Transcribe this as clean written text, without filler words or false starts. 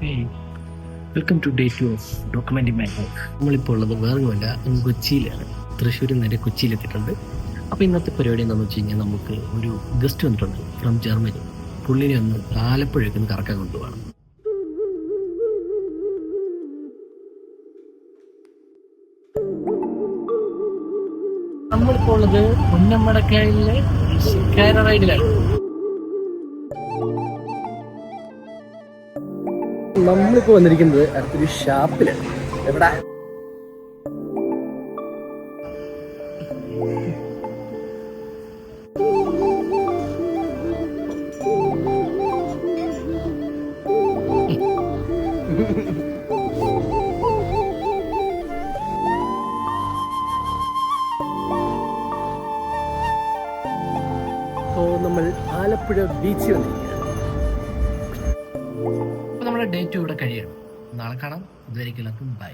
Hey, welcome to day 2 of documenting my life. നമ്മളിപ്പോൾ ഉള്ളത് വേറൊന്നുമല്ല, അങ്ങ് കൊച്ചിയിലാണ്. തൃശ്ശൂരിൽ നേരെ കൊച്ചിയിലെത്തിയിട്ടുണ്ട്. അപ്പോൾ ഇന്നത്തെ പരിപാടി എന്താണെന്ന് വെച്ച് കഴിഞ്ഞാൽ നമുക്ക് ഒരു ഗസ്റ്റ് വന്നിട്ടുണ്ട് ഫ്രം ജർമ്മനി. പുള്ളിനെ ഒന്ന് ആലപ്പുഴയ്ക്ക് ഒന്ന് കറക്കാൻ കൊണ്ടുപോകണം. നമ്മളിപ്പോൾ ഉള്ളത് പുന്നമ്മടക്കായലിലെ ശിക്കാര റൈഡിലാണ്. നമ്മളിപ്പോൾ വന്നിരിക്കുന്നത് അടുത്തൊരു ഷാപ്പിലാണ്. എവിടെ നമ്മൾ ആലപ്പുഴ ബീച്ചിൽ വന്നിരിക്കുകയാണ്. അപ്പോൾ നമ്മുടെ ഡേ 2 ഇവിടെ കഴിയണം. നാളെ കാണാം. ഇതുവരെയ്ക്കും ബൈ.